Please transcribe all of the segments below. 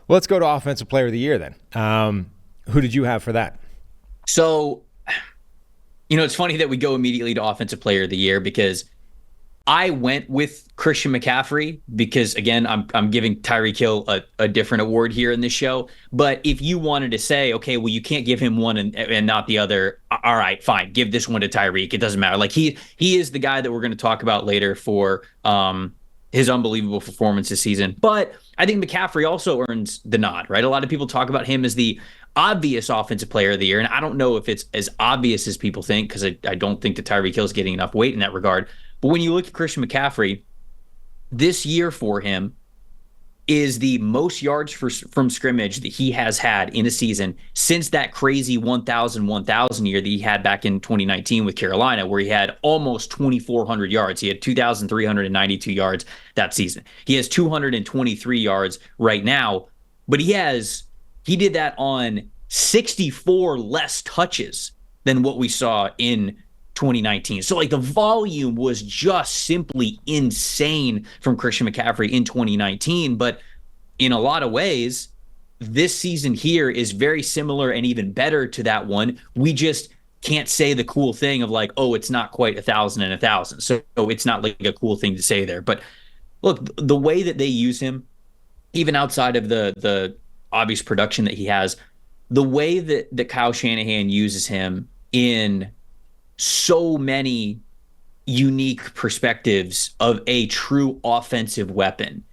Well, let's go to Offensive Player of the Year then. Who did you have for that? So, it's funny that we go immediately to Offensive Player of the Year because I went with Christian McCaffrey because, again, I'm giving Tyreek Hill a different award here in this show. But if you wanted to say, okay, well, you can't give him one and not the other, all right, fine, give this one to Tyreek. It doesn't matter. Like he is the guy that we're going to talk about later for his unbelievable performance this season. But I think McCaffrey also earns the nod, right? A lot of people talk about him as the obvious Offensive Player of the Year, and I don't know if it's as obvious as people think because I don't think that Tyreek Hill is getting enough weight in that regard. But when you look at Christian McCaffrey, this year for him is the most yards from scrimmage that he has had in a season since that crazy 1,000 year that he had back in 2019 with Carolina, where he had almost 2,400 yards. He had 2,392 yards that season. He has 223 yards right now, but he did that on 64 less touches than what we saw in 2019. So like the volume was just simply insane from Christian McCaffrey in 2019. But in a lot of ways, this season here is very similar and even better to that one. We just can't say the cool thing of like, oh, it's not quite 1,000 and 1,000. So it's not like a cool thing to say there. But look, the way that they use him, even outside of the obvious production that he has, the way that Kyle Shanahan uses him in so many unique perspectives of a true offensive weapon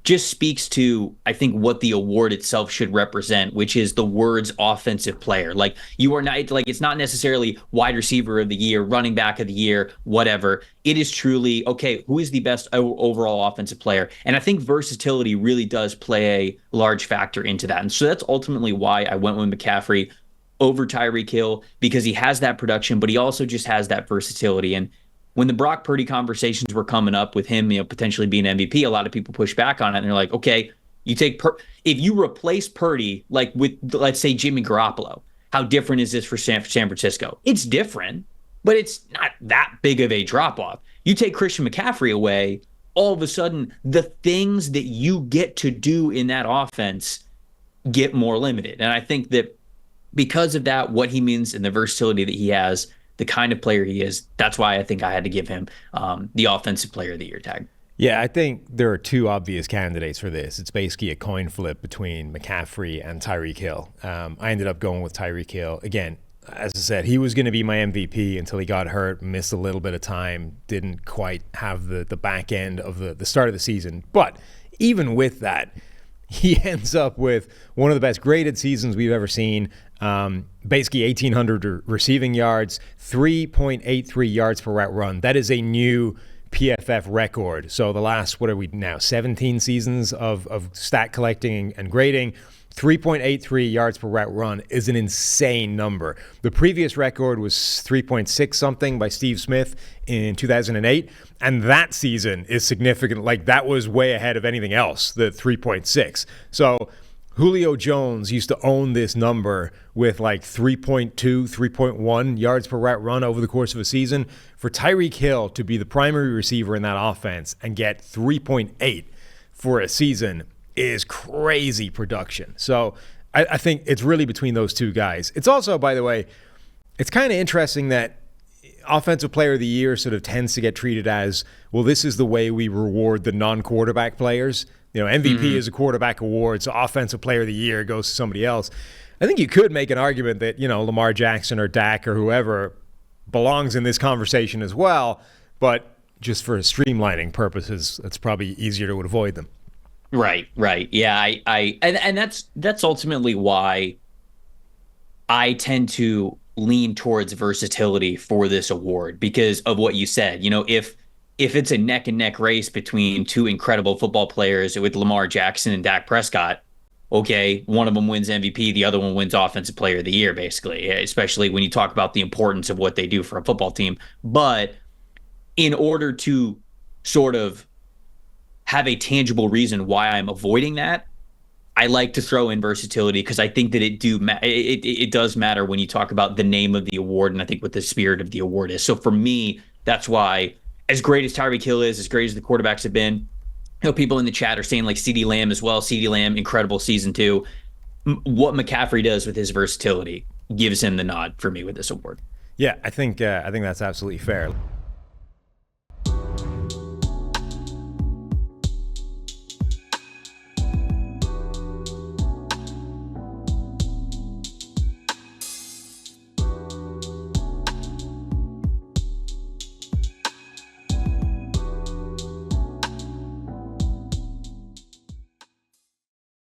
just speaks to, I think, what the award itself should represent, which is the words offensive player. Like you are not like, it's not necessarily wide receiver of the year, running back of the year, whatever. It is truly, okay, who is the best overall offensive player? And I think versatility really does play a large factor into that. And so that's ultimately why I went with McCaffrey over Tyreek Hill, because he has that production, but he also just has that versatility. And when the Brock Purdy conversations were coming up with him, potentially being MVP, a lot of people push back on it. And they're like, okay, you take if you replace Purdy, like with, let's say, Jimmy Garoppolo, how different is this for San Francisco? It's different, but it's not that big of a drop off. You take Christian McCaffrey away, all of a sudden, the things that you get to do in that offense get more limited. And I think that because of that, what he means and the versatility that he has, the kind of player he is, that's why I think I had to give him the Offensive Player of the Year tag. Yeah, I think there are two obvious candidates for this. It's basically a coin flip between McCaffrey and Tyreek Hill. I ended up going with Tyreek Hill. Again, as I said, he was going to be my MVP until he got hurt, missed a little bit of time, didn't quite have the back end of the start of the season. But even with that, he ends up with one of the best graded seasons we've ever seen. Basically 1,800 receiving yards, 3.83 yards per route run. That is a new PFF record. So the last, what are we now, 17 seasons of stat collecting and grading, 3.83 yards per route run is an insane number. The previous record was 3.6 something by Steve Smith in 2008. And that season is significant. Like that was way ahead of anything else, the 3.6. So Julio Jones used to own this number with like 3.2, 3.1 yards per route run over the course of a season. For Tyreek Hill to be the primary receiver in that offense and get 3.8 for a season is crazy production. So I think it's really between those two guys. It's also, by the way, it's kind of interesting that Offensive Player of the Year sort of tends to get treated as, well, this is the way we reward the non-quarterback players. MVP is a quarterback award, so Offensive Player of the Year goes to somebody else. I think you could make an argument that, Lamar Jackson or Dak or whoever belongs in this conversation as well, but just for streamlining purposes, it's probably easier to avoid them. Right. Yeah, and that's ultimately why I tend to lean towards versatility for this award because of what you said. If it's a neck and neck race between two incredible football players with Lamar Jackson and Dak Prescott, okay, one of them wins MVP, the other one wins Offensive Player of the Year, basically, especially when you talk about the importance of what they do for a football team. But in order to sort of have a tangible reason why I'm avoiding that, I like to throw in versatility because I think that it does matter when you talk about the name of the award and I think what the spirit of the award is. So for me, that's why, as great as Tyreek Hill is, as great as the quarterbacks have been, know people in the chat are saying like CeeDee Lamb as well. CeeDee Lamb, incredible season 2. What McCaffrey does with his versatility gives him the nod for me with this award. Yeah, I think that's absolutely fair.